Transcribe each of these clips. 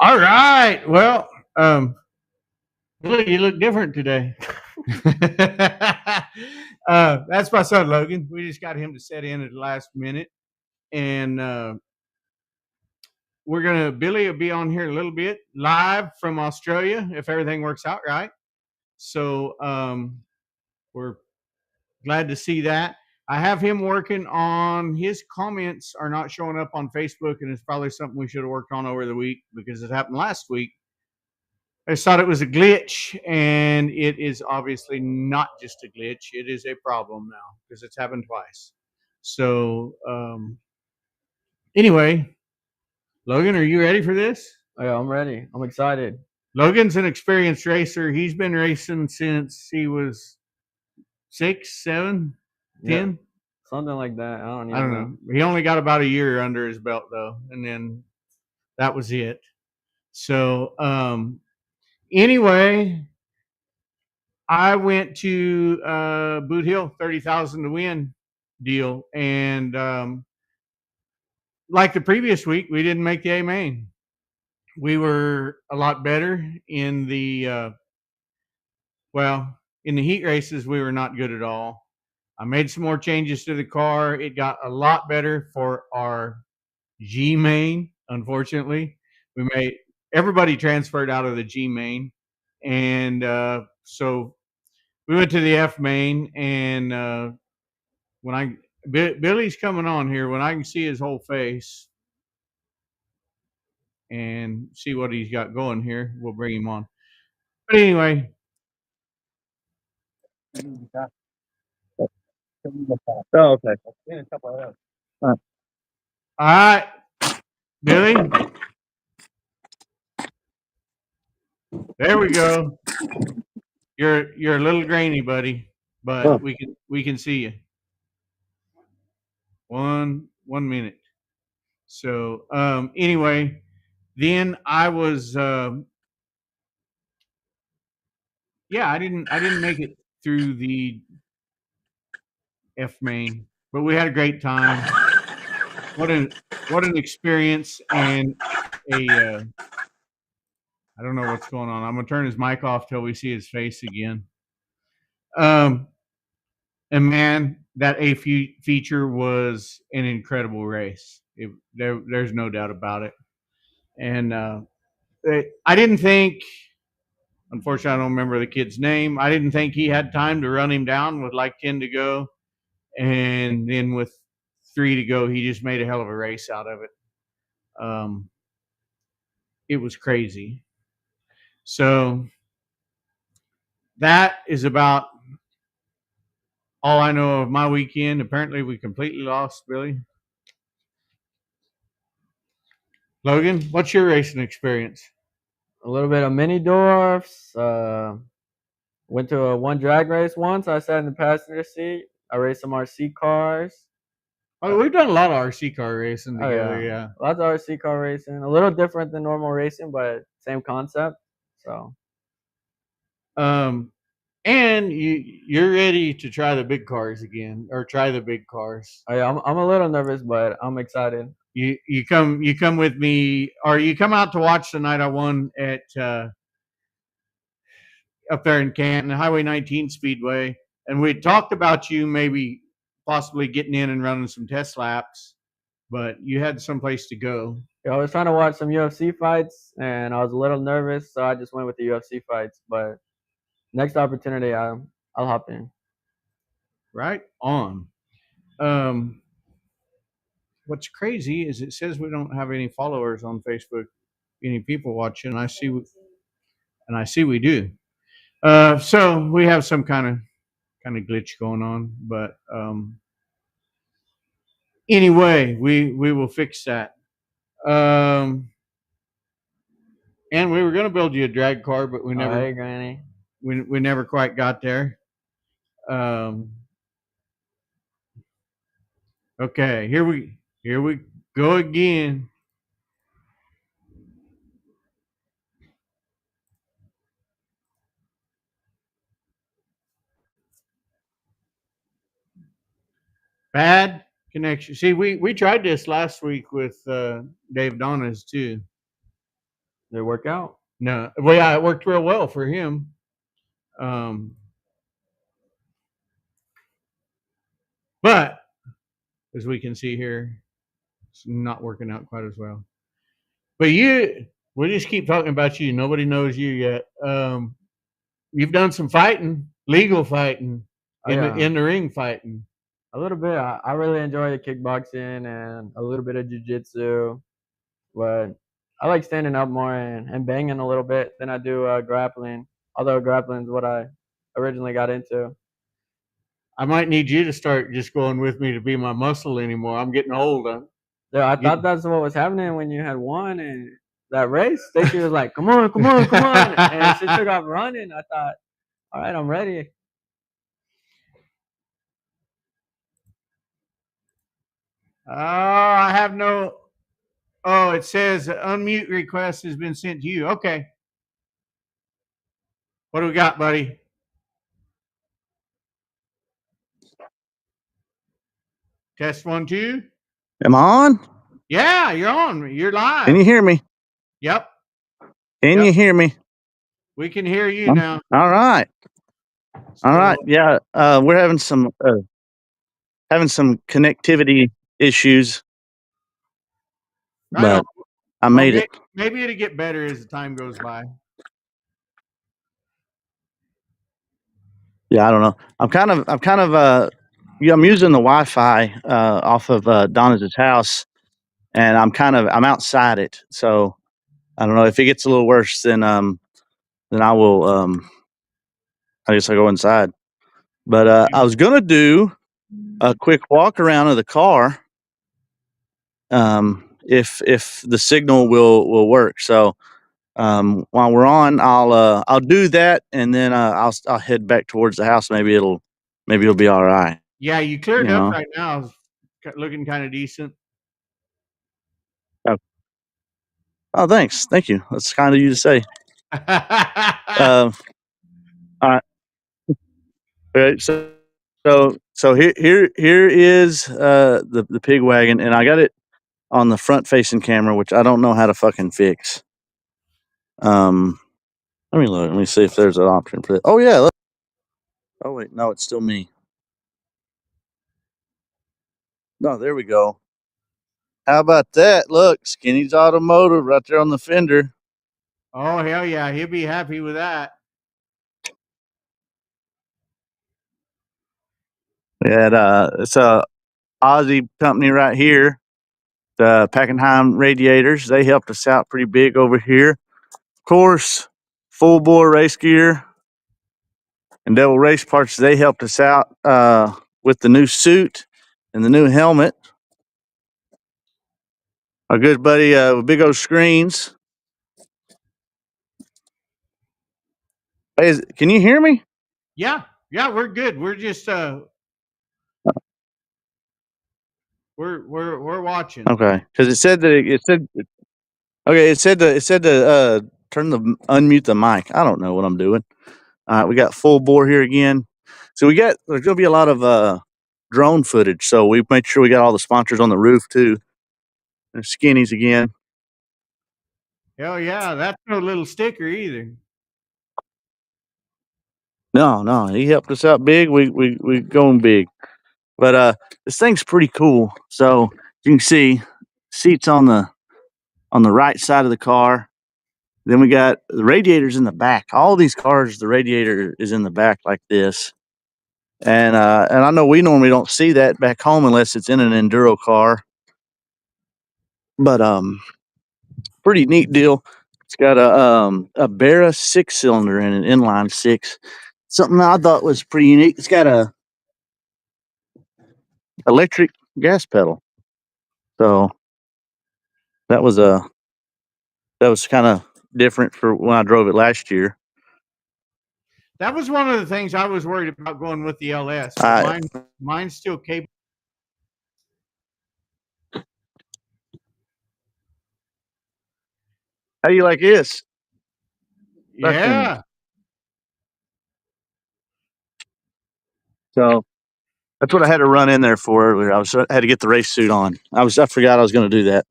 All right. Well, Billy, you look different today. That's my son Logan. We just got him to set in at the last minute, and Billy will be on here a little bit live from Australia if everything works out right. So we're glad to see that. I have him working on his comments are not showing up on Facebook, and it's probably something we should have worked on over the week because it happened last week. I just thought it was a glitch, and it is obviously not just a glitch. It is a problem now because it's happened twice. So, anyway, Logan, are you ready for this? Oh, yeah, I'm ready. I'm excited. Logan's an experienced racer. He's been racing since he was 6, 7, 10. Yeah, something like that. I don't know. He only got about a year under his belt, though, and then that was it. So, anyway, I went to Boot Hill, 30,000 to win deal, and like the previous week, we didn't make the A main. We were a lot better in the in the heat races. We were not good at all. I made some more changes to the car. It got a lot better for our G main. Unfortunately, everybody transferred out of the G main, and so we went to the F main, and when Billy's coming on here, when I can see his whole face and see what he's got going here, we'll bring him on. But anyway. Oh, okay. All right, Billy. There we go. You're a little grainy, buddy, but we can see you. One minute. So anyway, then I was I didn't make it through the F main, but we had a great time. What an experience, and I don't know what's going on. I'm gonna turn his mic off till we see his face again. And man, that feature was an incredible race. There's no doubt about it. And I didn't think, unfortunately, I don't remember the kid's name. I didn't think he had time to run him down with like 10 to go. And then with 3 to go, he just made a hell of a race out of it. It was crazy. So that is about all I know of my weekend. Apparently, we completely lost Billy. Logan, what's your racing experience? A little bit of mini dwarfs. Went to one drag race once. I sat in the passenger seat. I raced some RC cars. Oh, we've done a lot of RC car racing together. Oh, yeah. Lots of RC car racing. A little different than normal racing, but same concept. So. And you're ready to try the big cars again, or try the big cars. Oh, yeah, I'm a little nervous, but I'm excited. You come with me, or you come out to watch the night I won at up there in Canton, Highway 19 Speedway, and we talked about you maybe possibly getting in and running some test laps, but you had someplace to go. Yeah, I was trying to watch some UFC fights, and I was a little nervous, so I just went with the UFC fights. But next opportunity, I'll hop in. Right on. What's crazy is it says we don't have any followers on Facebook, any people watching. I see we do. So we have some kind of glitch going on, but anyway, we will fix that. And we were going to build you a drag car, but we never. Hey, Granny. We never quite got there. Okay, here we go again. Bad connection. See, we tried this last week with Dave Donna's too. Did it work out? No, well, yeah, it worked real well for him. Um, but as we can see here, it's not working out quite as well. But we just keep talking about you. Nobody knows you yet. You've done some fighting, legal fighting, Oh yeah, in the ring fighting. a little bit. I really enjoy the kickboxing and a little bit of jujitsu, but I like standing up more and banging a little bit than I do grappling. Although grappling is what I originally got into. I might need you to start just going with me to be my muscle anymore. I'm getting old. Yeah, I thought Getting, that's what was happening when you had won and that race. Stacy was like, "Come on, come on, come on!" And she took off running. I thought, "All right, I'm ready." Oh, I have no. Oh, it says unmute request has been sent to you. Okay. What do we got, buddy? Test 1, 2. Am I on? Yeah, you're on. You're Can live. you hear me? Yep. Can Yep. you hear me? We can hear you now. All right. All right. So, Yeah. We're having some connectivity issues, right on. but I Well, made it. maybe it'll get better as the time goes by. Yeah. I don't know. I'm using the Wi-Fi off of Donna's house, and I'm outside it. So I don't know if it gets a little worse. Then I will. I guess I go inside. But I was gonna do a quick walk around of the car. If the signal will work. So while we're on, I'll do that, and then I'll head back towards the house. Maybe it'll be all right. Yeah, you You cleared up know. right now. Looking kind of decent. Oh, oh, thanks, thank you. That's kind of you to say. Uh, all right. Right, so here is the pig wagon, and I got it on the front facing camera, which I don't know how to fucking fix. Let me look. Let me see if there's an option for that. Oh yeah. Oh wait, no, it's still me. No, there we go. How about that? Look, Skinny's Automotive right there on the fender. Oh, hell yeah. He'll be happy with that. And it's a Aussie company right here. The Packenheim Radiators. They helped us out pretty big over here. Of course, Full Bore Race Gear and Devil Race Parts. They helped us out with the new suit and the new helmet. Our good buddy with Big O Screens. Hey, can you hear me? Yeah. Yeah, we're good. We're just we're watching. Okay, because it said okay. It said to turn the unmute the mic. I don't know what I'm doing. All right, we got Full Bore here again. So there's gonna be a lot of drone footage. So we made sure we got all the sponsors on the roof too. There's Skinnies again. Hell yeah, that's no little sticker either. No, he helped us out big. We going big. But this thing's pretty cool. So you can see seats on the right side of the car. Then we got the radiators in the back. All these cars, the radiator is in the back like this. And I know we normally don't see that back home unless it's in an enduro car. But pretty neat deal. It's got a Barra 6-cylinder and an inline six. Something I thought was pretty unique. It's got a electric gas pedal. So that was kind of different for when I drove it last year. That was one of the things I was worried about going with the LS, but I mine's still capable. How do you like this? Fucking Yeah. so That's what I had to run in there for earlier. I had to get the race suit on. I forgot I was going to do that,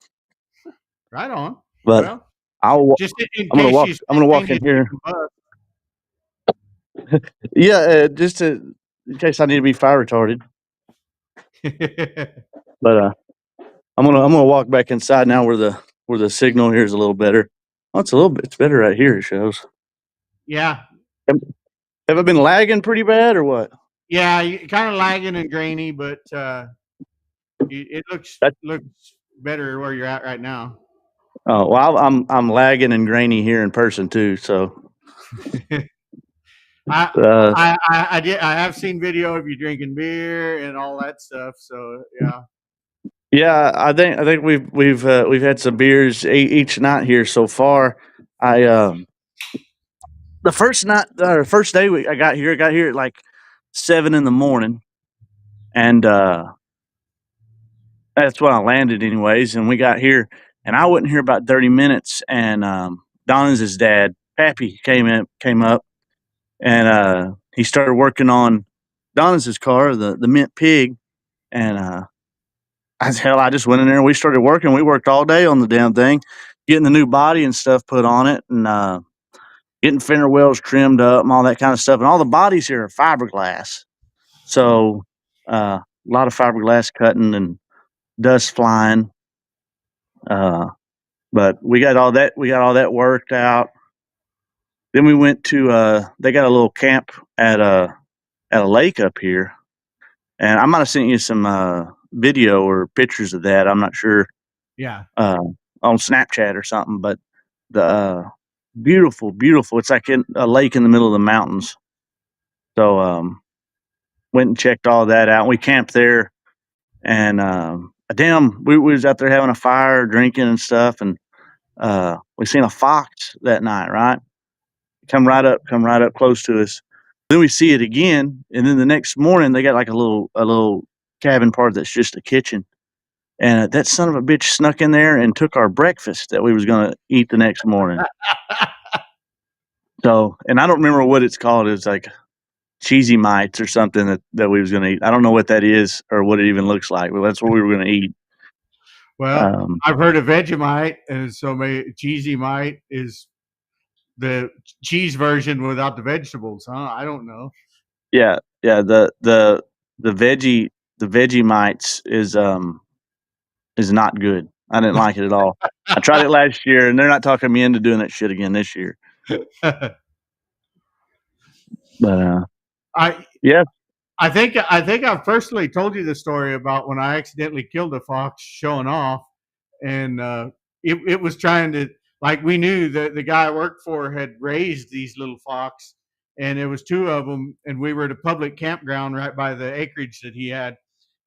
Right on. but Well, I'll just in I'm gonna case walk. you I'm gonna walk in change here. Yeah, just in case I need to be fire retarded. it. But I'm gonna walk back inside now where the signal here is a little better. Oh, it's a little bit. It's better right here. It shows. Yeah, Have, have I been lagging pretty bad or what? yeah, kind of lagging and grainy, but it That, looks better where you're at right now. oh well, I'm lagging and grainy here in person too. So I, uh, I have seen video of you drinking beer and all that stuff. So yeah, yeah, I think we've had some beers each night here so far. I the first night first day I got here at like 7 in the morning, and that's when I landed anyways. And we got here, and I wasn't here about 30 minutes, and Donna's dad, Pappy, came up, and he started working on Donna's car, the mint pig, and I just went in there and we started working. We worked all day on the damn thing, getting the new body and stuff put on it, and getting fender wells trimmed up and all that kind of stuff. And all the bodies here are fiberglass, so a lot of fiberglass cutting and dust flying. Uh, but we got all that worked out. Then we went to they got a little camp at a lake up here, and I might have sent you some video or pictures of that. I'm not sure yeah. uh, on Snapchat or something, but the beautiful, beautiful. It's like a lake in the middle of the mountains. So went and checked all that out. We camped there, and we was out there having a fire, drinking and stuff, and we seen a fox that night. Right, come right up close to us. Then we see it again, and then the next morning they got like a little cabin part that's just a kitchen, and that son of a bitch snuck in there and took our breakfast that we was gonna eat the next morning. So, and I don't remember what it's called. It's like cheesy mites or something that we was gonna eat. I don't know what that is or what it even looks like, but that's what we were gonna eat. Well, Um, I've heard of Vegemite, and so maybe cheesy mite is the cheese version without the vegetables, huh? I don't know. yeah, yeah. The veggie the Vegemites is not good. I didn't like it at all. I tried it last year, and they're not talking me into doing that shit again this year. But I yeah, I think I've personally told you the story about when I accidentally killed a fox showing off, and it was trying to, like, we knew that the guy I worked for had raised these little fox, and there was two of them, and we were at a public campground right by the acreage that he had,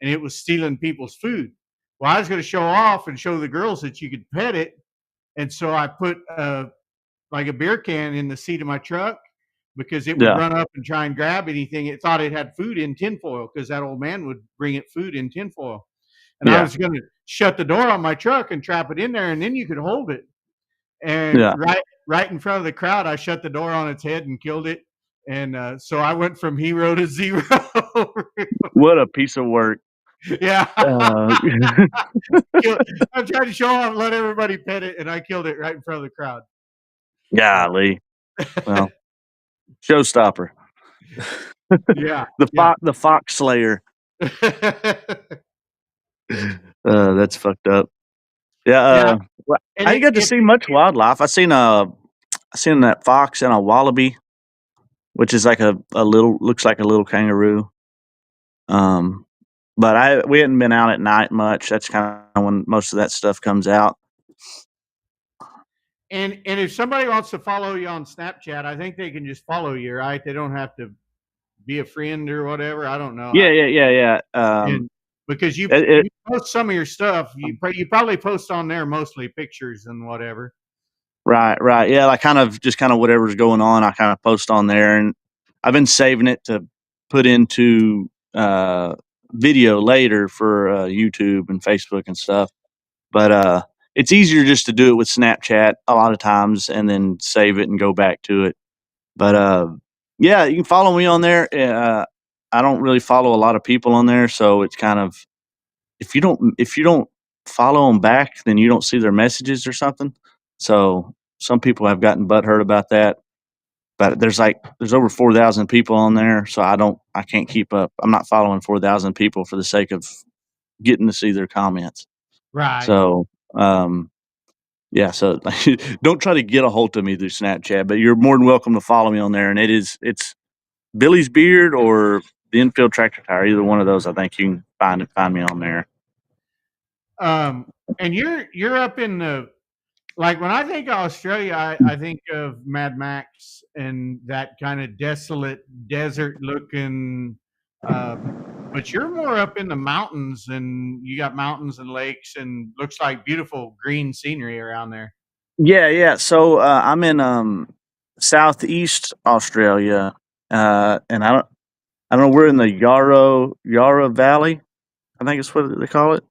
and it was stealing people's food. Well, I was going to show off and show the girls that you could pet it, and so I put like a beer can in the seat of my truck because it would yeah, run up and try and grab anything. It thought it had food in tinfoil because that old man would bring it food in tinfoil. And I yeah, was going to shut the door on my truck and trap it in there, and then you could hold it. And yeah. right in front of the crowd, I shut the door on its head and killed it. And so I went from hero to zero. What a piece of work. Yeah. Uh, I tried to show off, let everybody pet it, and I killed it right in front of the crowd. golly. Well, showstopper. Yeah. Yeah. The fox slayer. That's fucked up. Yeah. Yeah. Well, And I ain't got to see much wildlife. I seen that fox and a wallaby, which is like a little looks like a little kangaroo. Um, but we hadn't been out at night much. That's kind of when most of that stuff comes out. and if somebody wants to follow you on Snapchat, I think they can just follow you, right? They don't have to be a friend or whatever. I don't know. Yeah. And because It, you post some of your stuff, you probably post on there mostly pictures and whatever. right. Yeah, like kind of whatever's going on, I kind of post on there, and I've been saving it to put into video later for YouTube and Facebook and stuff. But it's easier just to do it with Snapchat a lot of times, and then save it and go back to it. But yeah, you can follow me on there. I don't really follow a lot of people on there, so it's kind of if you don't follow them back, then you don't see their messages or something. So some people have gotten butthurt about that. But there's over 4,000 people on there, so I can't keep up. I'm not following 4,000 people for the sake of getting to see their comments. Right. So yeah, so don't try to get a hold of me through Snapchat, but you're more than welcome to follow me on there. And it's Billy's Beard or the Infield Tractor Tire, either one of those. I think you can find me on there. And you're up in the, like, when I think of Australia, I think of Mad Max and that kind of desolate desert looking. But you're more up in the mountains, and you got mountains and lakes, and looks like beautiful green scenery around there. Yeah. So I'm in southeast Australia, and I don't know. We're in the Yarra Valley, I think it's what they call it,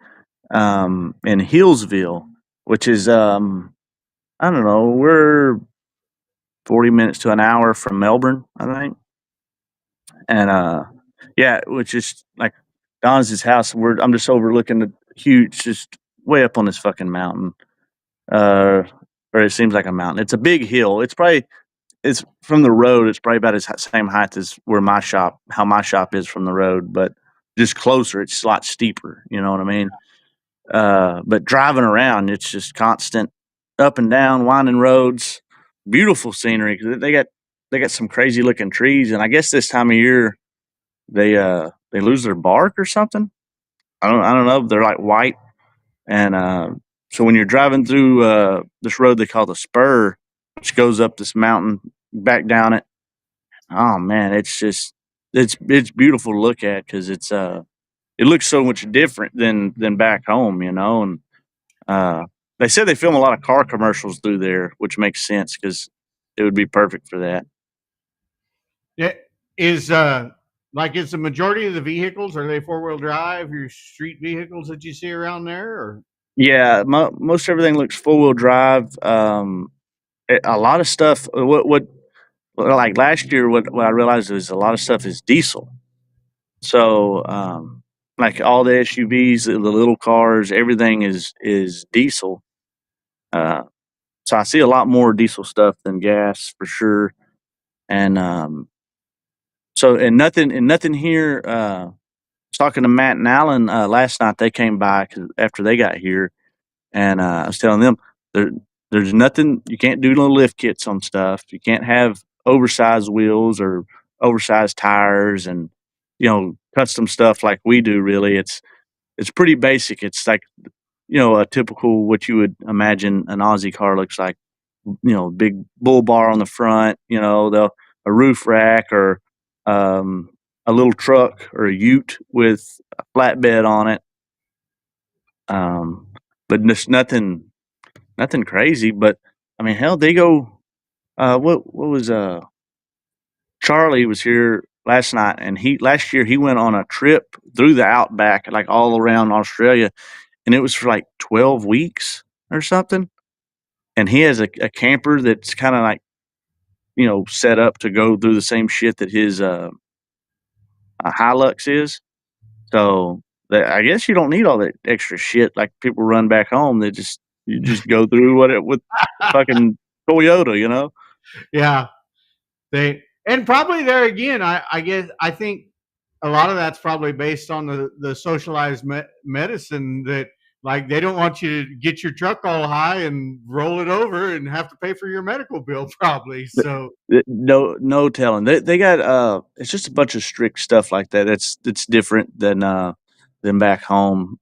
in Hillsville, which is I don't know. We're 40 minutes to an hour from Melbourne, I think, and yeah, which is like Don's house. I'm just overlooking the huge, just way up on this fucking mountain, uh, or it seems like a mountain. It's a big hill. It's from the road. It's probably about the same height as how my shop is from the road, but just closer. It's a lot steeper. You know what I mean? But driving around, it's just constant up and down, winding roads, beautiful scenery. 'Cause they got some crazy looking trees, and I guess this time of year they lose their bark or something. I don't know. They're like white, and so when you're driving through this road they call the Spur, which goes up this mountain, back down it. Oh man, it's beautiful to look at because it looks so much different than back home, you know. And they said they film a lot of car commercials through there, which makes sense because it would be perfect for that. It is like, is the majority of the vehicles, are they four-wheel drive, your street vehicles that you see around there, or? Yeah, most everything looks four wheel drive. A lot of stuff. Like last year, what I realized is a lot of stuff is diesel. So like all the SUVs, the little cars, everything is diesel. Uh, so I see a lot more diesel stuff than gas for sure. And nothing here. Was talking to Matt and Alan last night. They came by after they got here, and I was telling them there there's nothing you can't do. No lift kits on stuff. You can't have oversized wheels or oversized tires, and custom stuff like we do. Really, it's pretty basic. It's like a typical what you would imagine an Aussie car looks like. Big bull bar on the front. A roof rack or um, a little truck or a ute with a flatbed on it. Um, but just nothing crazy. But I mean, hell, they go. What was Charlie was here last night, and last year he went on a trip through the outback, like all around Australia, and it was for like 12 weeks or something. And he has a camper that's kind of like set up to go through the same shit that his Hilux is. So I guess you don't need all that extra shit like people run back home. You just go through with fucking Toyota, you know. Yeah, and probably there again. I guess I think a lot of that's probably based on the socialized medicine that, like, they don't want you to get your truck all high and roll it over and have to pay for your medical bill probably. So No telling. They got it's just a bunch of strict stuff like that. It's different than back home.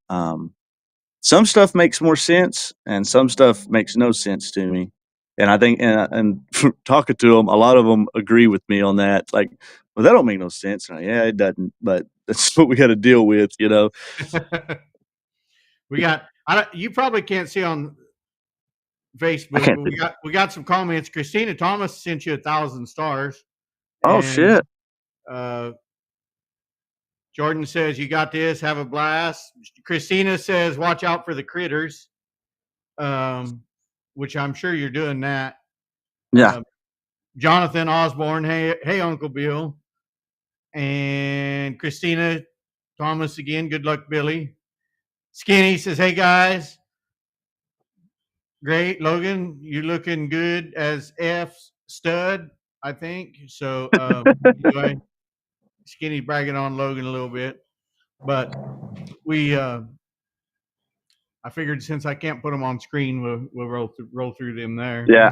Some stuff makes more sense, and some stuff makes no sense to me. And I think, and talking to them, a lot of them agree with me on that. Like, well, that don't make no sense. Yeah, it doesn't, but that's what we got to deal with, you know. we got. You probably can't see on I Facebook, can't but think. we got some comments. Christina Thomas sent you 1,000 stars, Oh and shit! uh, Jordan says you got this. Have a blast. Christina says watch out for the critters, which I'm sure you're doing that. Yeah, Uh, Jonathan Osborne, hey Uncle Bill, And Christina Thomas again. Good luck, Billy. Skinny says, "Hey guys, great. Logan, you looking good as F stud, I think." So anyway, Skinny bragging on Logan a little bit, but we I figured since I can't put them on screen, we'll roll through them there. Yeah.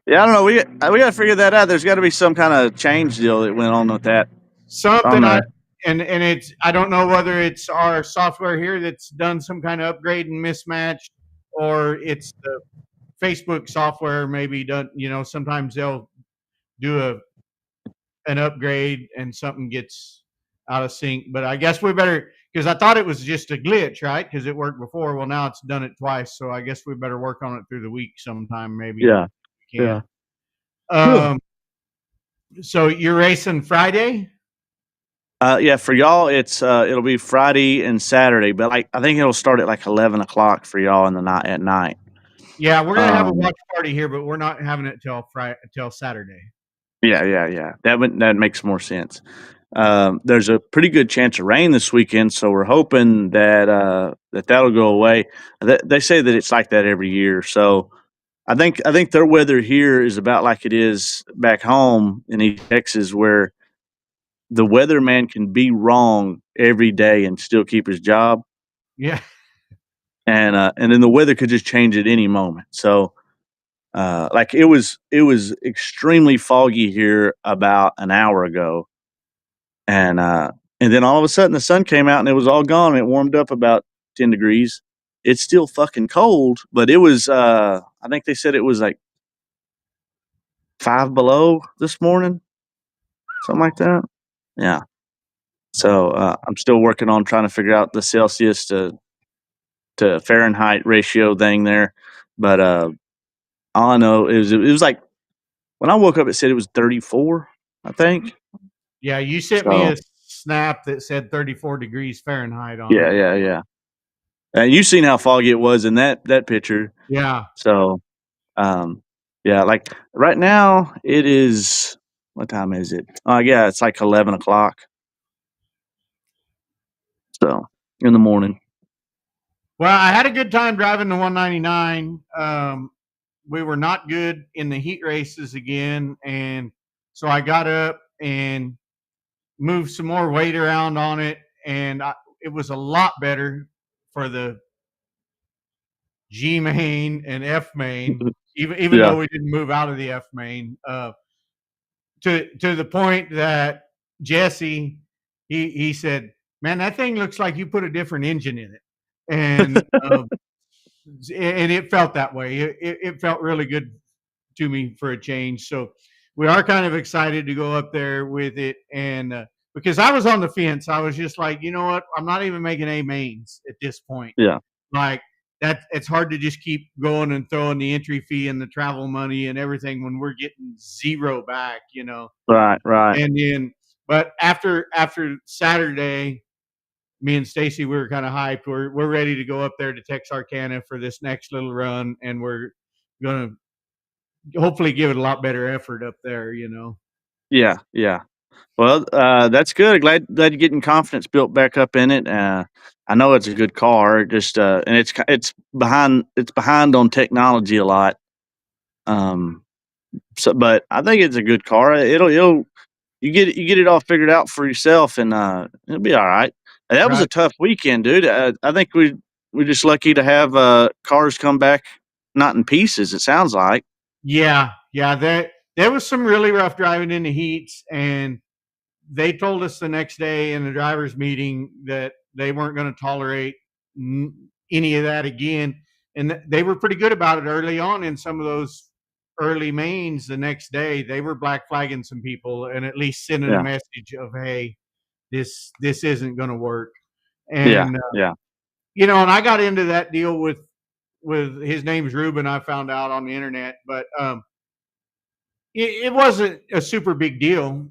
Yeah, I don't know. We got to figure that out. There's got to be some kind of change deal that went on with that on Something there. and it's I don't know whether it's our software here that's done some kind of upgrade and mismatch, or it's the Facebook software maybe done. Sometimes they'll do an upgrade and something gets out of sync. But I guess we better, because I thought it was just a glitch, right? Because it worked before. Well, now it's done it twice, so I guess we better work on it through the week sometime, maybe. Yeah. We can. So you're racing Friday? Yeah, for y'all, it'll be Friday and Saturday, but I think it'll start at like 11 o'clock for y'all in the night at night. Yeah, we're gonna have a watch party here, but we're not having it till Saturday. Yeah. That makes more sense. There's a pretty good chance of rain this weekend, so we're hoping that that'll go away. They say that it's like that every year, so I think their weather here is about like it is back home in East Texas, where the weatherman can be wrong every day and still keep his job. Yeah. And then the weather could just change at any moment. So like it was extremely foggy here about an hour ago. And then all of a sudden the sun came out and it was all gone. It warmed up about 10 degrees. It's still fucking cold, but it was I think they said it was like 5 below this morning. Something like that. Yeah. So I'm still working on trying to figure out the Celsius to Fahrenheit ratio thing there. But all I know is it was like when I woke up, it said it was 34, I think. Yeah, you sent me a snap that said 34 degrees Fahrenheit on it. Yeah. And you've seen how foggy it was in that picture. Yeah. So, yeah, like right now it is. What time is it? Oh, yeah, it's like 11 o'clock. So in the morning. Well, I had a good time driving the 199. We were not good in the heat races again, and so I got up and moved some more weight around on it, and it was a lot better for the G main and F main, even though we didn't move out of the F main. To the point that Jesse he said, "Man, that thing looks like you put a different engine in it," and and it felt that way. It felt really good to me for a change. So we are kind of excited to go up there with it, and because I was on the fence, I was just like, you know what, I'm not even making A mains at this point. Yeah, like that. It's hard to just keep going and throwing the entry fee and the travel money and everything when we're getting zero back, Right. And then, but after Saturday, me and Stacy, we were kind of hyped. We're ready to go up there to Texarkana for this next little run, and we're gonna hopefully give it a lot better effort up there. Yeah. Well, that's good. Glad you're getting confidence built back up in it. I know it's a good car. Just and it's behind on technology a lot. So, but I think it's a good car. It'll you get it all figured out for yourself, and it'll be all right. And that was a tough weekend, dude. I think we're just lucky to have cars come back not in pieces. It sounds like. Yeah. There was some really rough driving in the heats, and they told us the next day in the drivers' meeting that they weren't going to tolerate any of that again. And they were pretty good about it early on in some of those early mains. The next day, they were black flagging some people and at least sending a message of, "Hey, this isn't going to work." And and I got into that deal with his name's Ruben. I found out on the internet, but it wasn't a super big deal.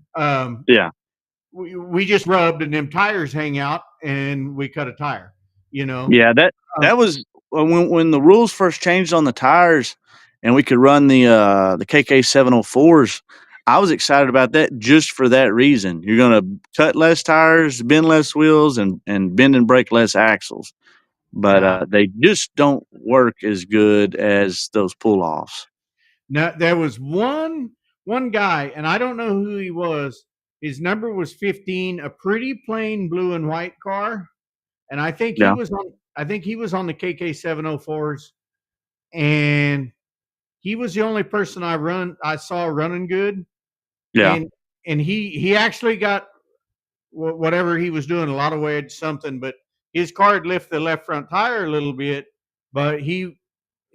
We just rubbed and them tires hang out and we cut a tire, Yeah, that was when the rules first changed on the tires and we could run the KK 704s. I was excited about that just for that reason. You're going to cut less tires, bend less wheels, and bend and break less axles. But Yeah. they just don't work as good as those pull offs. Now, there was one guy, and I don't know who he was. His number was 15, a pretty plain blue and white car, and I think he Yeah, was on. I think he was on the KK 704s, and he was the only person I saw running good, yeah. and he actually got whatever he was doing, a lot of wedge something, but his car had lifted the left front tire a little bit, but he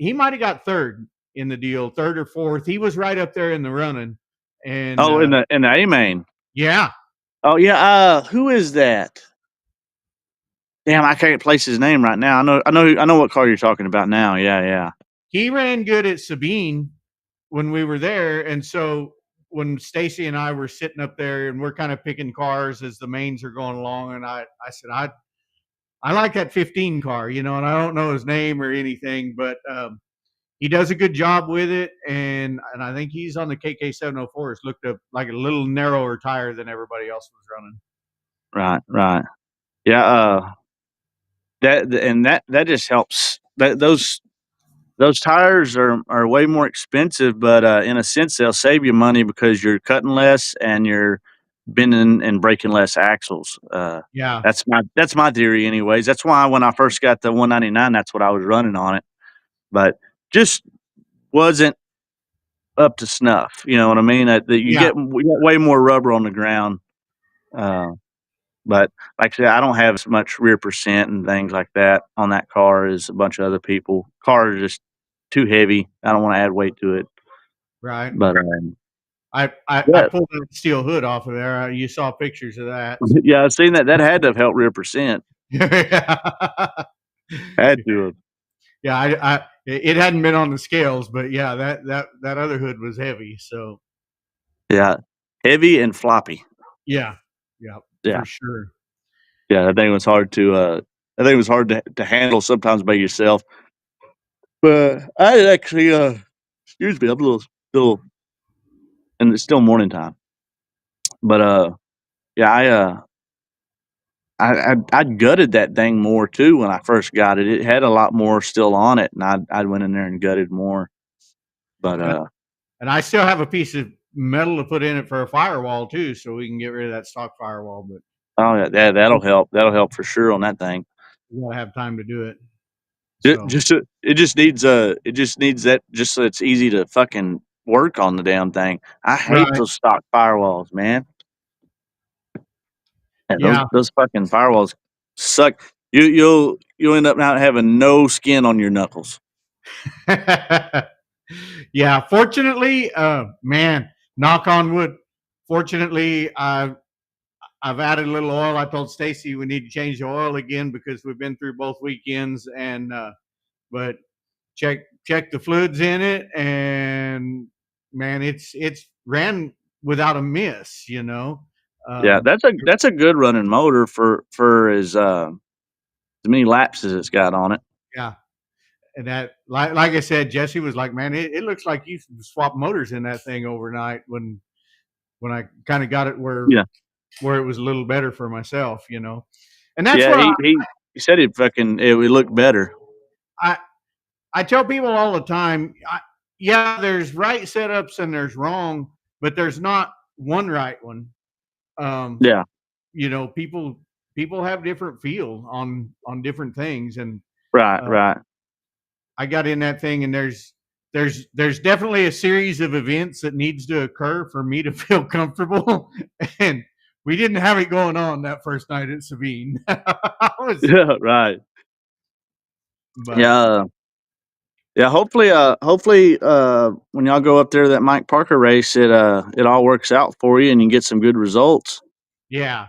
might have got third in the deal, third or fourth. He was right up there in the running, and Oh, in the A main. yeah, Oh yeah. Who is that? Damn, I can't place his name right now. I know what car you're talking about now. Yeah, yeah. he ran good at Sabine when we were there, and so when Stacy and I were sitting up there and we're kind of picking cars as the mains are going along, and I said I like that 15 car, and I don't know his name or anything, but he does a good job with it, and I think he's on the KK 704s. Looked up like a little narrower tire than everybody else was running. Right, right. Yeah. That just helps. Those tires are way more expensive, but in a sense they'll save you money because you're cutting less and you're bending and breaking less axles. Yeah, That's my theory, anyways. That's why when I first got the 199, that's what I was running on it, but just wasn't up to snuff. You know what I mean? yeah, We got way more rubber on the ground. Uh, but like I said, I don't have as much rear percent and things like that on that car as a bunch of other people. Car is just too heavy. I don't want to add weight to it. right. But I yeah, pulled that steel hood off of there. You saw pictures of that. yeah, I've seen that. That had to have helped rear percent. yeah, Had to have. it hadn't been on the scales, but yeah, that other hood was heavy. So Yeah, heavy and floppy. yeah, yeah, Yeah, for sure. yeah. I think it was hard to. I think it was hard to handle sometimes by yourself. But I actually, excuse me, I'm little, and it's still morning time. But yeah, I gutted that thing more too when I first got it. It had a lot more still on it, and I went in there and gutted more. But And, and I still have a piece of metal to put in it for a firewall too, so we can get rid of that stock firewall. But oh yeah, that'll help. That'll help for sure on that thing. we gotta have time to do it. Ju- So Just it just needs that just so it's easy to fucking work on the damn thing. I hate right, those stock firewalls, man. Yeah, yeah. those fucking firewalls suck. You'll end up not having no skin on your knuckles. Yeah, fortunately, man, knock on wood. Fortunately, I've added a little oil. I told Stacy we need to change the oil again because we've been through both weekends, and but check the fluids in it, and man, it's ran without a miss. Yeah, Um, that's a good running motor for as many laps as it's got on it. yeah, and that like I said, Jesse was like, man, it looks like you swapped motors in that thing overnight when I kind of got it Yeah, where it was a little better for myself, and that's yeah. what He said it would look better. I I tell people all the time. Yeah, there's right setups and there's wrong, but there's not one right one. Um, Yeah, people have different feel on different things, and right, uh, right. I got in that thing, and there's definitely a series of events that needs to occur for me to feel comfortable, and we didn't have it going on that first night at Sabine. Yeah, right. But Yeah, yeah. Hopefully, when y'all go up there to that Mike Parker race, it all works out for you and you get some good results. yeah,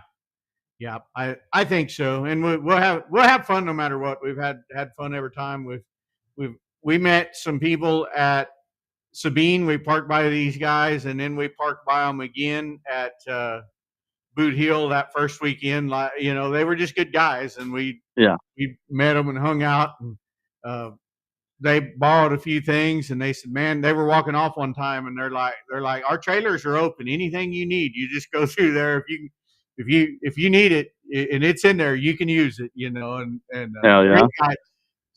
yeah, I think so, and we'll have fun no matter what. We've had fun every time. We met some people at Sabine. We parked by these guys, and then we parked by them again at Boot Hill that first weekend. Like, they were just good guys, and we Yeah, we met them and hung out. And uh, they borrowed a few things, and they said, man, they were walking off one time, and they're like, our trailers are open. Anything you need, you just go through there. If you need it, and it's in there, you can use it. And Hell great yeah. guys.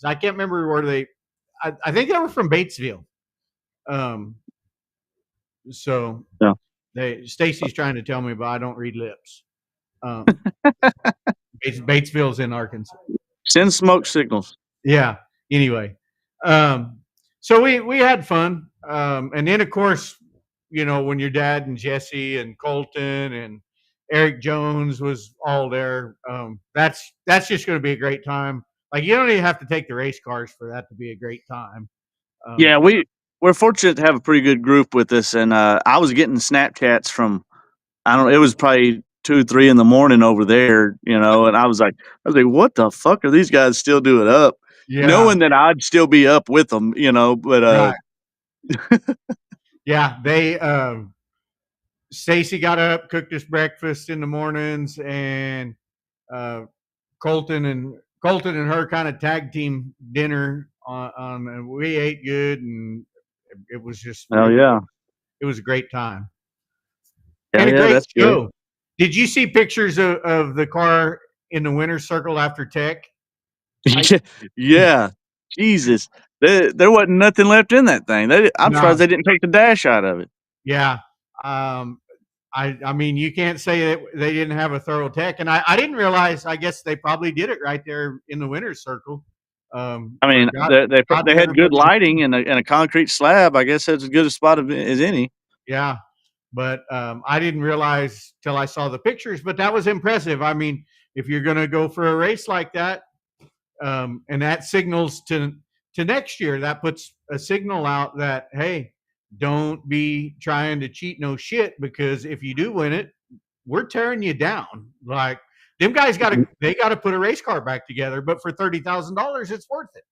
I can't remember where they. I think they were from Batesville. So Yeah. Stacy's trying to tell me, but I don't read lips. Batesville's in Arkansas. Send smoke signals. Yeah. Anyway, so we had fun, and then of course, when your dad and Jesse and Colton and Eric Jones was all there, that's just going to be a great time. Like, you don't even have to take the race cars for that to be a great time. Yeah, we're fortunate to have a pretty good group with us, and I was getting Snapchats from it was probably 2, 3 in the morning over there, and I was like, what the fuck are these guys still doing up? Yeah. Knowing that I'd still be up with them, but Right. Yeah, Stacy got up, cooked us breakfast in the mornings, and uh, Colton and her kind of tag team dinner and we ate good, and it was just hell yeah, it was a great time hell and a yeah, great that's good. show. Did you see pictures of the car in the winner's circle after Tech? Yeah, Jesus, there wasn't nothing left in that thing. I'm No. surprised they didn't take the dash out of it. Yeah. I mean, you can't say that they didn't have a thorough tech, and I didn't realize. I guess they probably did it right there in the winner's circle. I mean, they had good lighting and a concrete slab. I guess that's as good a spot as any. Yeah, but I didn't realize till I saw the pictures. But that was impressive. I mean, if you're going to go for a race like that, and that signals to next year, that puts a signal out that, hey, don't be trying to cheat no shit, because if you do win it, we're tearing you down. Like, them guys got to put a race car back together, but for $30,000, it's worth it.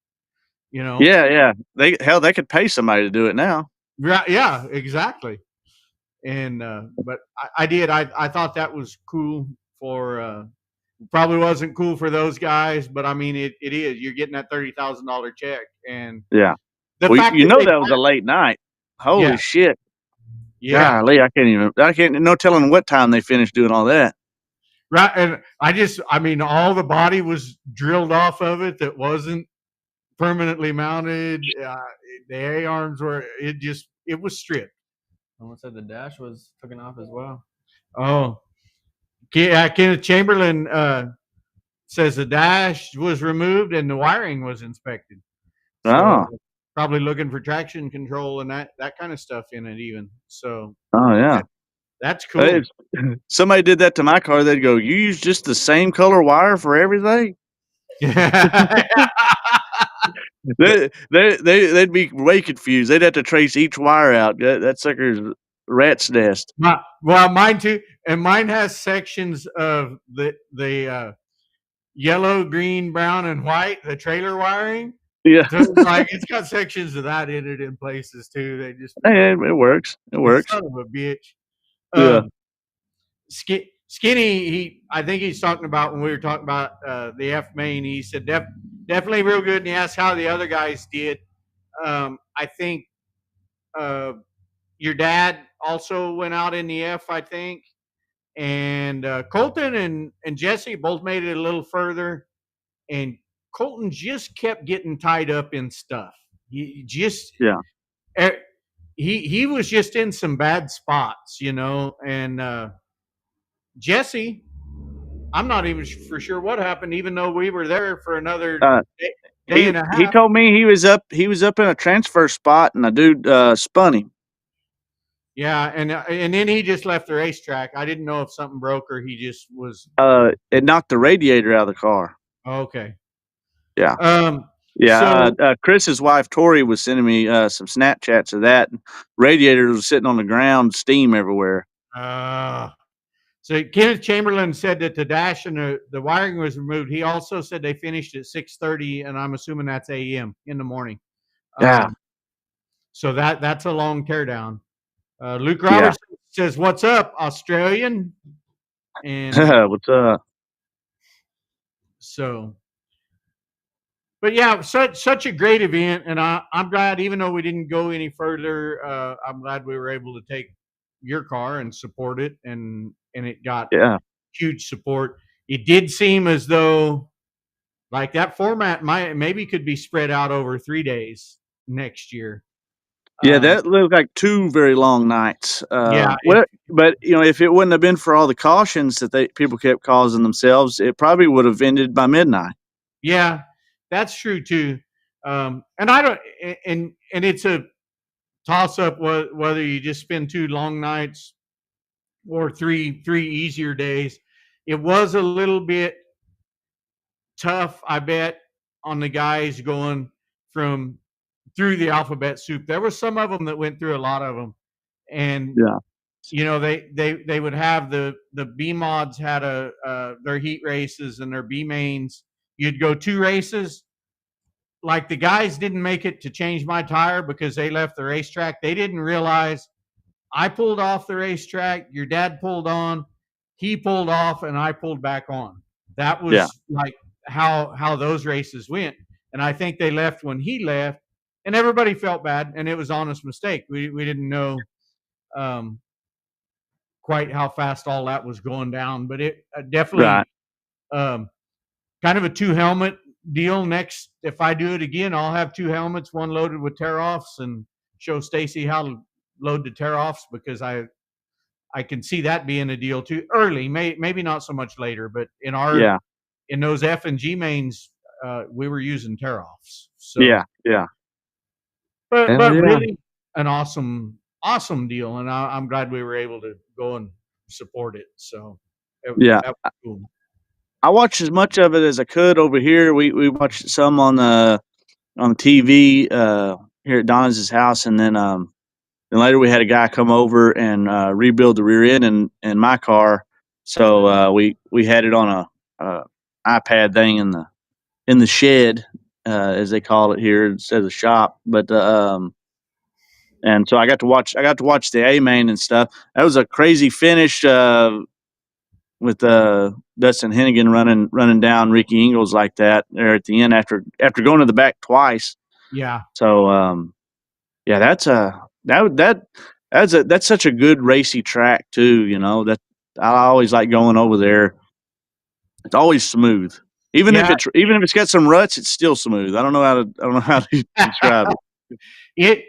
Yeah. They could pay somebody to do it now. Right? Yeah, exactly. And but I did. I thought that was cool for. Probably wasn't cool for those guys, but I mean, it is. You're getting that $30,000 check, and Yeah. the Well, fact that was a late night. Holy shit. Yeah. Golly, I can't, no telling what time they finished doing all that. Right. And I mean, all the body was drilled off of it that wasn't permanently mounted. The A arms it was stripped. Someone said the dash was taken off as well. Oh, Kenneth Chamberlain says the dash was removed and the wiring was inspected. So probably looking for traction control and that kind of stuff in it even. So yeah. That's cool. If somebody did that to my car, they'd go, "You use just the same color wire for everything?" They'd be way confused. They'd have to trace each wire out. That sucker's rat's nest. Well, mine too, and mine has sections of the yellow, green, brown, and white, the trailer wiring. Yeah, so it's got sections of that in it in places too. They just it works. It works. Son of a bitch. Yeah. Skinny, I think he's talking about when we were talking about the F main. He said definitely real good, and he asked how the other guys did. I think your dad also went out in the F, I think, and Colton and Jesse both made it a little further, and Colton just kept getting tied up in stuff. He was just in some bad spots, and Jesse, I'm not even for sure what happened, even though we were there for another day and a half. He told me he was up in a transfer spot, and a dude spun him. Yeah, and then he just left the racetrack. I didn't know if something broke or he just was. It knocked the radiator out of the car. Okay. Yeah. Yeah. So, Chris's wife Tori was sending me some Snapchats of that. Radiator was sitting on the ground, steam everywhere. So Kenneth Chamberlain said that the dash and the wiring was removed. He also said they finished at 6:30, and I'm assuming that's a.m. in the morning. Yeah. So that's a long teardown. Luke Robertson says, "What's up, Australian?" And what's up? So, but yeah, such a great event, and I'm glad, even though we didn't go any further, I'm glad we were able to take your car and support it, and it got Yeah. huge support. It did seem as though like that format might maybe could be spread out over 3 days next year. Yeah, Um, that looked like 2 very long nights. yeah, But if it wouldn't have been for all the cautions that people kept causing themselves, it probably would have ended by midnight. yeah, that's true too. And I don't, and it's a toss up whether you just spend 2 long nights or three easier days. It was a little bit tough, I bet, on the guys going from through the alphabet soup. There were some of them that went through a lot of them, and Yeah. they would have the B mods had their heat races and their B mains. You'd go 2 races. Like the guys didn't make it to change my tire because they left the racetrack. They didn't realize I pulled off the racetrack. Your dad pulled on, he pulled off, and I pulled back on. That Yeah. was like how those races went. And I think they left when he left, and everybody felt bad, and it was honest mistake. We didn't know um, quite how fast all that was going down, but it Right. definitely um, kind of a 2 helmet deal. Next, if I do it again, I'll have 2 helmets, one loaded with tear offs, and show Stacy how to load the tear offs because I can see that being a deal too early. Maybe not so much later, but Yeah. in those F and G mains, we were using tear offs. So, Yeah. Yeah. Hell but yeah. really an awesome deal, and I'm glad we were able to go and support it. So Yeah. that was cool. I watched as much of it as I could over here. We watched some on the TV here at Donna's house, and then later we had a guy come over and rebuild the rear end in my car. So we had it on a iPad thing in the shed, as they call it here instead of the shop. But and so I got to watch the A main and stuff. That was a crazy finish with Dustin Hennigan running down Ricky Ingles like that there at the end after going to the back twice. Yeah. So yeah, that's such a good racy track too. That I always like going over there. It's always smooth. Yeah. Even if it's got some ruts, it's still smooth. I don't know how to describe it.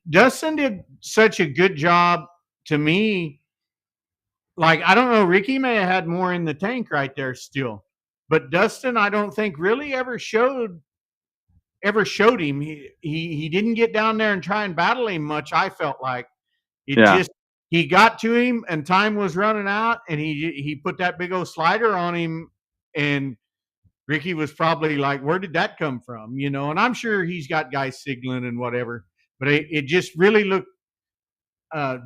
Dustin did such a good job to me. Like, I don't know, Ricky may have had more in the tank right there still, but Dustin, I don't think really ever showed him. He didn't get down there and try and battle him much. I felt like it Yeah, just he got to him and time was running out, and he put that big old slider on him, and Ricky was probably like, "Where did that come from?" And I'm sure he's got guys signaling and whatever, but it just really looked.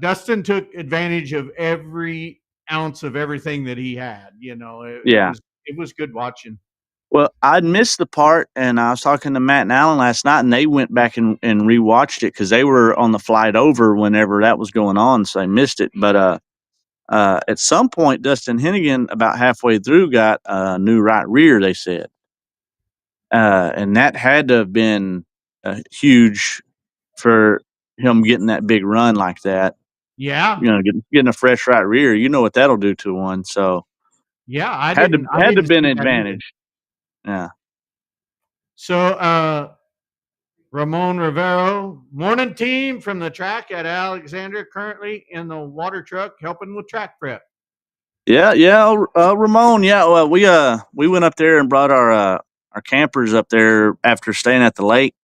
Dustin took advantage of every ounce of everything that he had. yeah. It was good watching. Well, I'd missed the part, and I was talking to Matt and Alan last night, and they went back and rewatched it because they were on the flight over whenever that was going on, so they missed it. But at some point, Dustin Hennigan, about halfway through, got a new right rear. They said, and that had to have been huge for him getting that big run like that. Yeah, Getting a fresh right rear. You know what that'll do to one. So yeah. I had to didn't been see an that either. advantage. Yeah. So, Ramon Rivero, morning team from the track at Alexander, currently in the water truck helping with track prep. Yeah, yeah, Ramon. Yeah, well, we went up there and brought our campers up there after staying at the lake,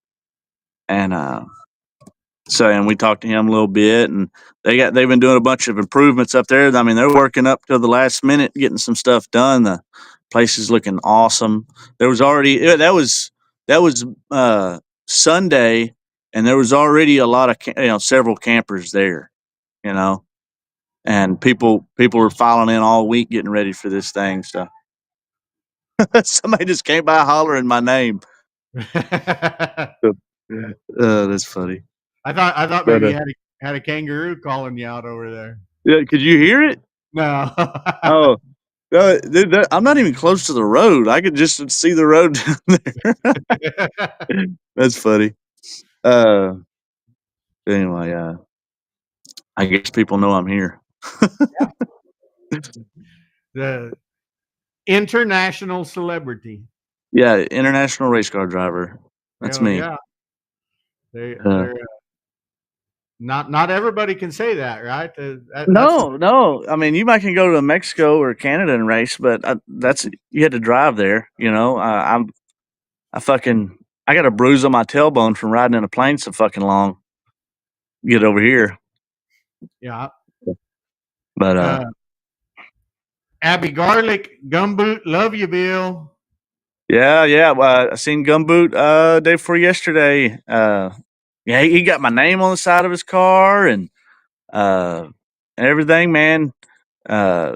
and and we talked to him a little bit, and they've been doing a bunch of improvements up there. I mean, they're working up to the last minute, getting some stuff done. The place is looking awesome. There was already that was Sunday, and there was already a lot of several campers there. You know, and people were filing in all week getting ready for this thing. So somebody just came by hollering my name. That's funny. I thought But maybe you had a kangaroo calling you out over there. yeah, could you hear it? No. Oh, Dude, I'm not even close to the road. I could just see the road down there. That's funny. Uh, anyway, I guess people know I'm here. The international celebrity. Yeah, international race car driver. That's Hell me. yeah. They Uh, they're not everybody can say that, right? That's no. I mean, you might can go to Mexico or Canada and race, but that's you had to drive there. You know, I fucking I got a bruise on my tailbone from riding in a plane so fucking long. Get over here, yeah. but Uh, Abby Garlic, Gumboot, love you, Bill. yeah. I seen Gumboot day before yesterday. Yeah, he got my name on the side of his car uh and everything, man. Uh,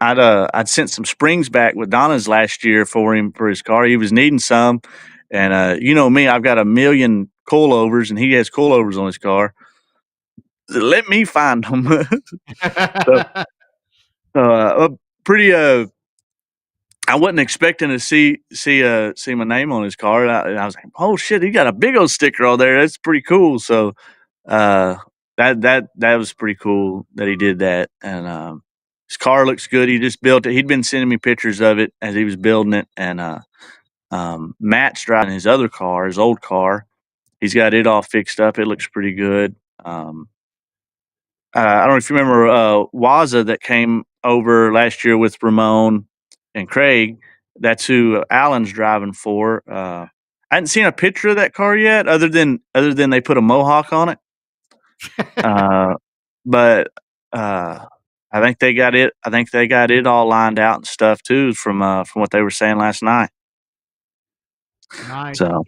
I'd sent some springs back with Donna's last year for him for his car. He was needing some, and you know me, I've got a million coilovers, and he has coilovers on his car. Let me find them. So, pretty. I wasn't expecting to see my name on his car. And I was like, oh shit, he got a big old sticker on there. That's pretty cool. So uh, that was pretty cool that he did that. And his car looks good. He just built it. He'd been sending me pictures of it as he was building it. And Matt's driving his other car, his old car. He's got it all fixed up. It looks pretty good. I don't know if you remember Waza that came over last year with Ramon and Craig. That's who Alan's driving for. I hadn't seen a picture of that car yet, other than they put a mohawk on it. But I think they got it. I think they got it all lined out and stuff too, from what they were saying last night. Nice. So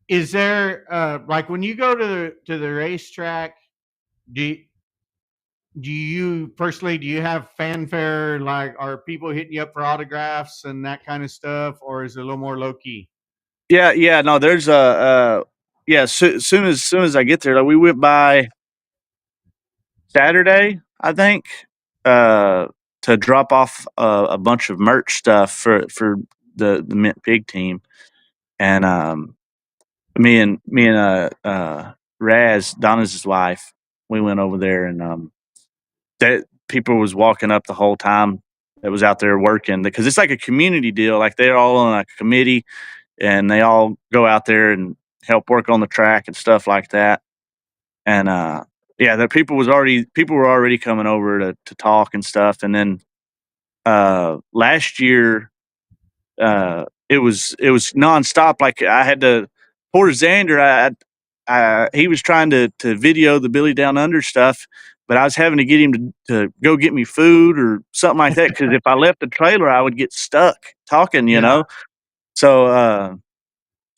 Is there like when you go to the racetrack, do do you personally do you have fanfare, like are people hitting you up for autographs and that kind of stuff, or is it a little more low key? yeah. No, there's a yeah. Soon as I get there, like we went by Saturday, I think, uh, to drop off a bunch of merch stuff for the Mint Pig team, and me and Raz, Donna's wife, we went over there, and that people was walking up the whole time that was out there working, because it's like a community deal. Like they're all on a committee, and they all go out there and help work on the track and stuff like that. And yeah, the people were already coming over to talk and stuff. And then last year, it was nonstop. Like I had to poor Xander. He was trying to video the Billy Down Under stuff, but I was having to get him to go get me food or something like that, because if I left the trailer, I would get stuck talking. Yeah. So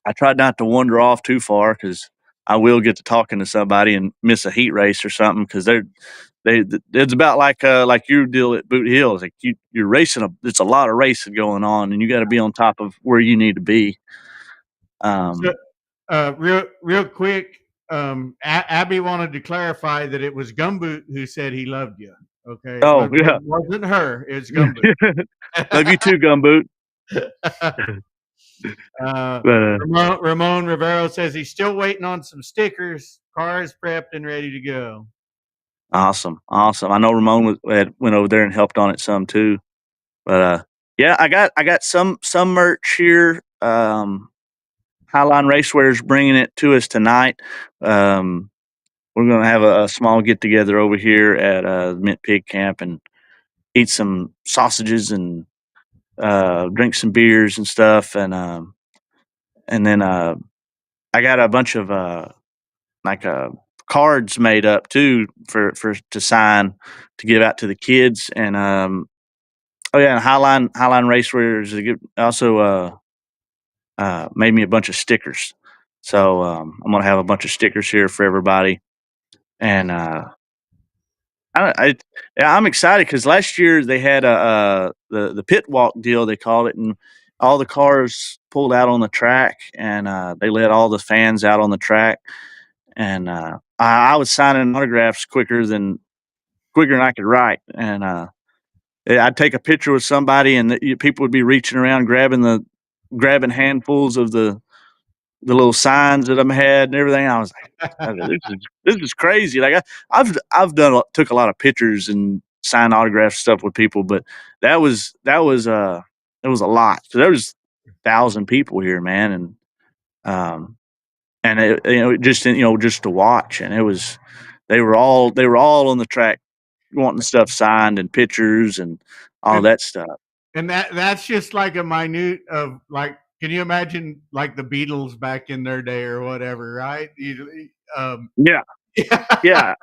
I tried not to wander off too far, because I will get to talking to somebody and miss a heat race or something, because it's about like your deal at Boot Hill. It's like you're racing it's a lot of racing going on, and you got to be on top of where you need to be. So, real quick, Abby wanted to clarify that it was Gumboot who said he loved you. Okay, Oh yeah, it wasn't her. It's Gumboot. love you too, Gumboot. But, Ramon Rivero says he's still waiting on some stickers. Car is prepped and ready to go. awesome. I know Ramon went over there and helped on it some too. But yeah, I got some merch here. Highline Racewear's bringing it to us tonight. We're gonna have a small get together over here at Mint Pig Camp and eat some sausages and drink some beers and stuff. And then I got a bunch of like cards made up too for to sign to give out to the kids. And oh yeah, and Highline Racewear also made me a bunch of stickers. So I'm gonna have a bunch of stickers here for everybody. And yeah, I'm excited because last year they had the pit walk deal, they called it, and all the cars pulled out on the track, and they let all the fans out on the track. And I was signing autographs quicker than I could write. And I'd take a picture with somebody, and people would be reaching around, grabbing handfuls of the little signs that I had and everything. I was like, this is crazy. Like I've took a lot of pictures and signed autograph stuff with people, but that was it was a lot. So there was 1,000 people here, man, and just to watch, and they were all on the track wanting stuff signed and pictures and all And that stuff. and that's just like a minute of like, can you imagine like the Beatles back in their day or whatever, right? Yeah, yeah, yeah.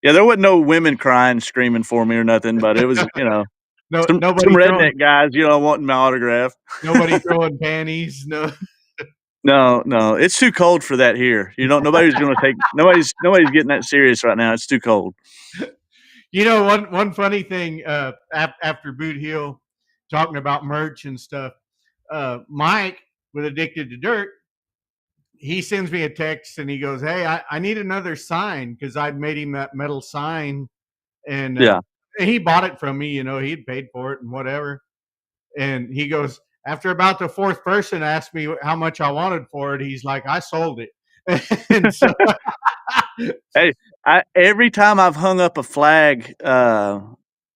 There wasn't no women crying, screaming for me or nothing, but it was no, some redneck guys, wanting my autograph. nobody throwing panties. No, No, no, it's too cold for that here. Nobody's getting that serious right now. It's too cold. one funny thing after Boot Hill, talking about merch and stuff. Mike with Addicted to Dirt, he sends me a text and he goes, "Hey, I need another sign," because I'd made him that metal sign, and Yeah. he bought it from me. He'd paid for it and whatever. And he goes, after about the fourth person asked me how much I wanted for it, he's like, "I sold it." And so, Hey, every time I've hung up a flag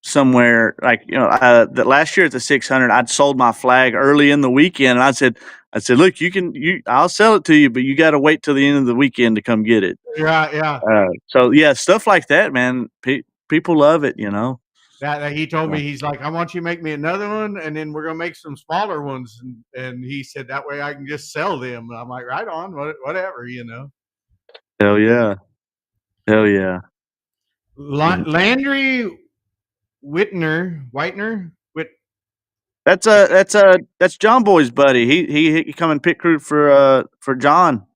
somewhere, like that last year at the 600, I'd sold my flag early in the weekend, and I said, look, I'll sell it to you, but you got to wait till the end of the weekend to come get it. yeah. So yeah, stuff like that, man. People love it, That he told me, he's like, "I want you to make me another one, and then we're gonna make some smaller ones." And he said that way I can just sell them. And I'm like, right on, whatever. Hell yeah, hell yeah. Landry Whitner. That's John Boy's buddy. He come and pit crew for John.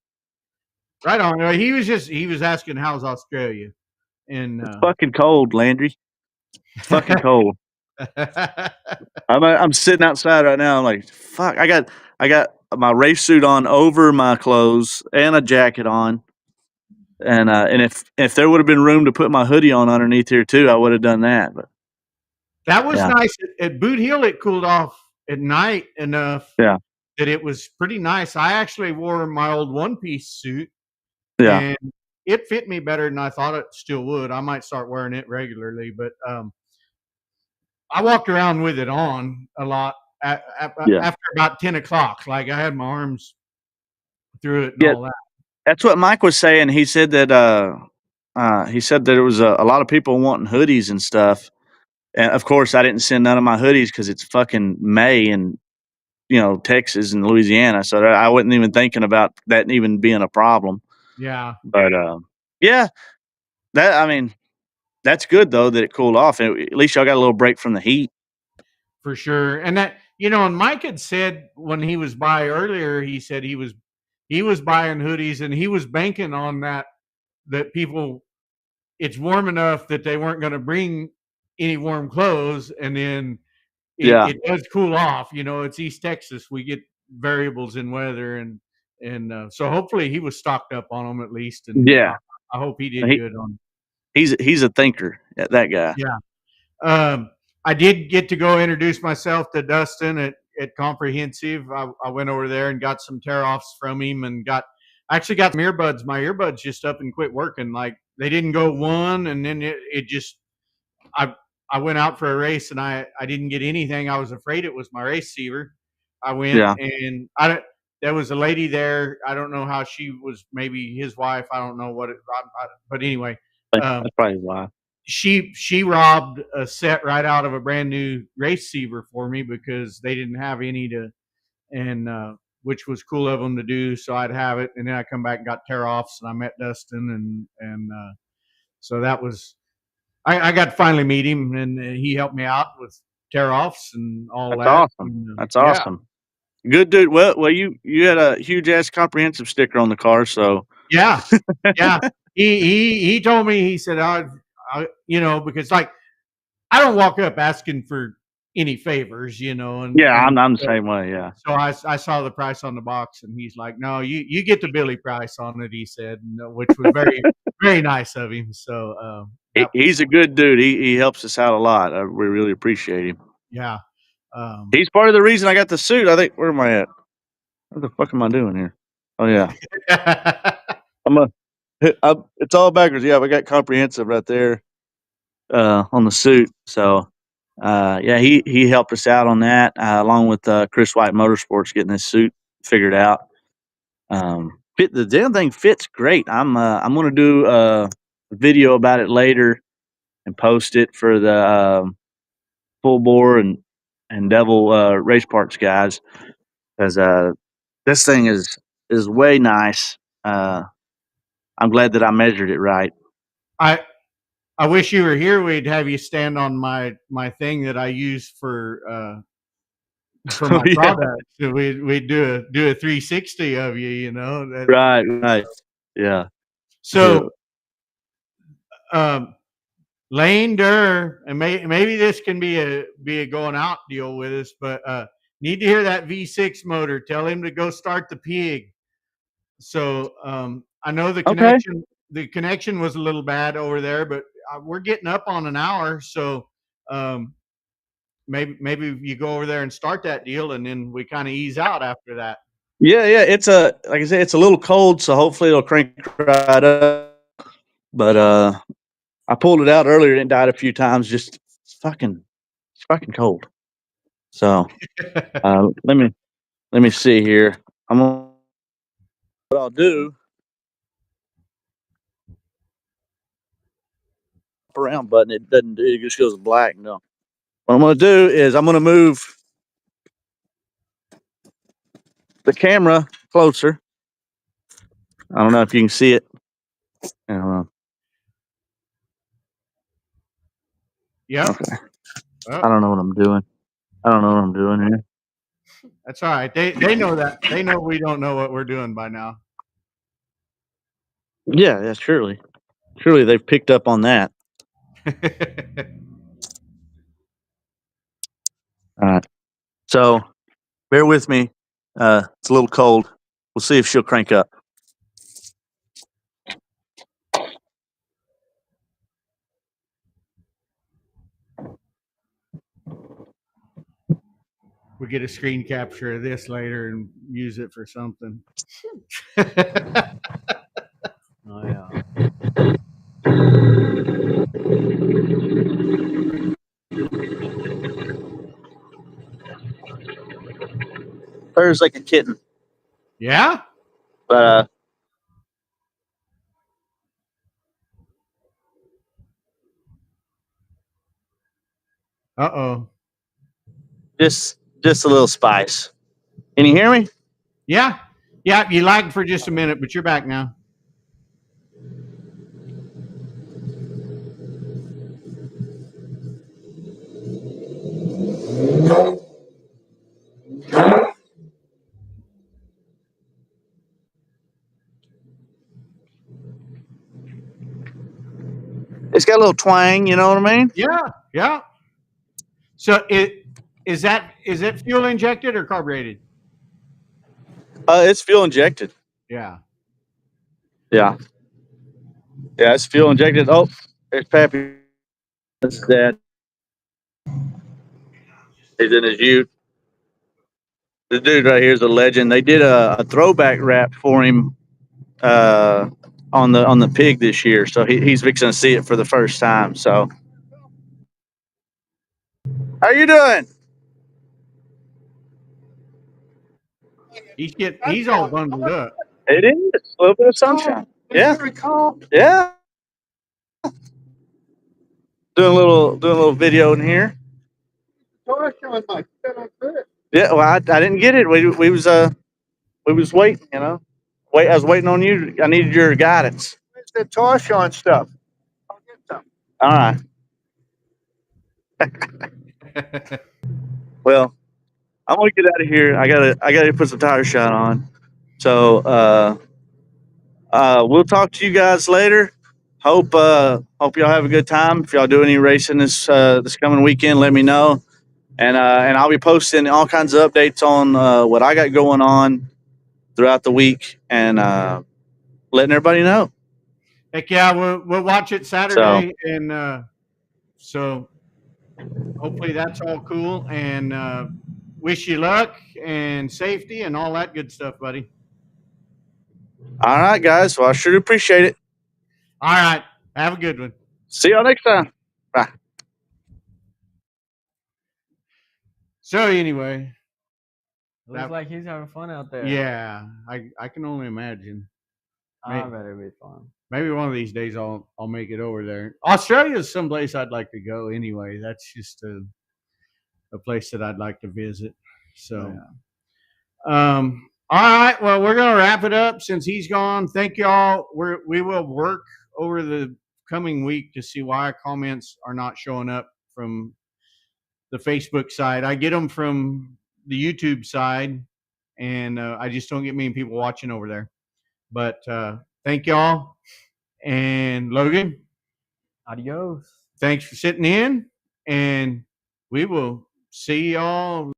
Right on. He was asking how's Australia, and It's fucking cold, Landry. It's fucking cold. I'm sitting outside right now. I'm like, fuck. I got my race suit on over my clothes and a jacket on, and if there would have been room to put my hoodie on underneath here too, I would have done that. But that was nice at Boot Hill. It cooled off at night enough that it was pretty nice. I actually wore my old one-piece suit, and it fit me better than I thought it still would. I might start wearing it regularly, but I walked around with it on a lot after about 10 o'clock. Like I had my arms through it and all that. That's what Mike was saying. He said that there was a lot of people wanting hoodies and stuff. And of course, I didn't send none of my hoodies because it's fucking May in Texas and Louisiana, so I wasn't even thinking about that even being a problem. Yeah, but that's good though that it cooled off. At least y'all got a little break from the heat. For sure. And that, and Mike had said when he was by earlier, he said he was buying hoodies and he was banking on that people, it's warm enough that they weren't going to bring any warm clothes, and then it does cool off. It's East Texas. We get variables in weather, and so hopefully he was stocked up on them at least. And I hope he did good on. He's a thinker, that guy. Yeah. I did get to go introduce myself to Dustin at Comprehensive. I went over there and got some tear-offs from him, and actually got some earbuds. My earbuds just up and quit working. Like they didn't go one, and then it just I went out for a race and I didn't get anything. I was afraid it was my receiver. I went and there was a lady there. I don't know how she was, maybe his wife. I don't know but anyway, that's probably why. She robbed a set right out of a brand new receiver for me because they didn't have any which was cool of them to do. So I'd have it, and then I come back and got tear offs, and I met Dustin, and so that was I got to finally meet him, and he helped me out with tear offs and all That's that. Awesome. And, That's awesome. Good dude. Well, you had a huge ass Comprehensive sticker on the car, so yeah. He told me, he said, because like I don't walk up asking for any favors, and I'm the same way. Yeah. So I saw the price on the box, and he's like, "No, you get the Billy price on it," he said, which was very very nice of him. So He's a good dude. He helps us out a lot. We really appreciate him. Yeah. He's part of the reason I got the suit. I think. Where am I at? What the fuck am I doing here? Oh yeah, I'm a. It's all backwards. Yeah, we got comprehensive right there on the suit. So yeah, he helped us out on that along with Chris White Motorsports getting this suit figured out. The damn thing fits great. I'm gonna do a video about it later and post it for the full bore and devil race parts guys, because this thing is way nice. I'm glad that I measured it right. I wish you were here. We'd have you stand on my thing that I use for my Yeah. product. So we'd do a 360 of you. You know that. Right. Yeah. So Lane Durr, and maybe this can be a going out deal with us, but need to hear that V6 motor. Tell him to go start the pig. So I know the connection was a little bad over there, but we're getting up on an hour, so maybe you go over there and start that deal, and then we kind of ease out after that. Yeah. It's like I said, it's a little cold, so hopefully it'll crank right up. But I pulled it out earlier and it died a few times. Just it's fucking cold. So let me see here. What I'll do. Around button, it doesn't. It just goes black. No. What I'm gonna do is I'm gonna move the camera closer. I don't know if you can see it. Yeah. Okay. I don't know what I'm doing. Here. That's all right. They know that. They know we don't know what we're doing by now. Yeah, surely they've picked up on that. All right. So bear with me. It's a little cold. We'll see if she'll crank up. We get a screen capture of this later and use it for something. Oh yeah. Purrs like a kitten. Yeah. But Uh-oh. just a little spice. Can you hear me? Yeah. Yeah, you lagged for just a minute, but you're back now. It's got a little twang, you know what I mean? Yeah. So is that fuel injected or carbureted? It's fuel injected. Yeah. Yeah, it's fuel injected. Oh, there's Pappy. That's Dad. He's in his ute. The dude right here is a legend. They did a throwback wrap for him on the pig this year, so he's fixing to see it for the first time. So, how you doing? He's all bundled up. It is a little bit of sunshine. Yeah. Yeah. Doing a little video in here. Yeah. Well, I didn't get it. We was waiting. You know. I was waiting on you. I needed your guidance. It's the toy showing stuff. I'll get some. All right. Well, I'm gonna get out of here. I gotta put some tire shot on. So we'll talk to you guys later. Hope y'all have a good time. If y'all do any racing this coming weekend, let me know. And I'll be posting all kinds of updates on what I got going on throughout the week and letting everybody know. Heck yeah, we'll watch it Saturday, and so hopefully that's all cool. And wish you luck and safety and all that good stuff, buddy. All right, guys. Well, I sure appreciate it. All right, have a good one. See y'all next time. Bye. So anyway, Looks like he's having fun out there. yeah, I can only imagine. I bet it'll be fun. Maybe one of these days I'll make it over there. Australia is someplace I'd like to go anyway. That's just a place that I'd like to visit. So, all right. Well, we're gonna wrap it up since he's gone. Thank y'all. We will work over the coming week to see why comments are not showing up from the Facebook side. I get them from the YouTube side, and I just don't get many people watching over there. But thank y'all. And Logan, Adios. thanks for sitting in, and we will see y'all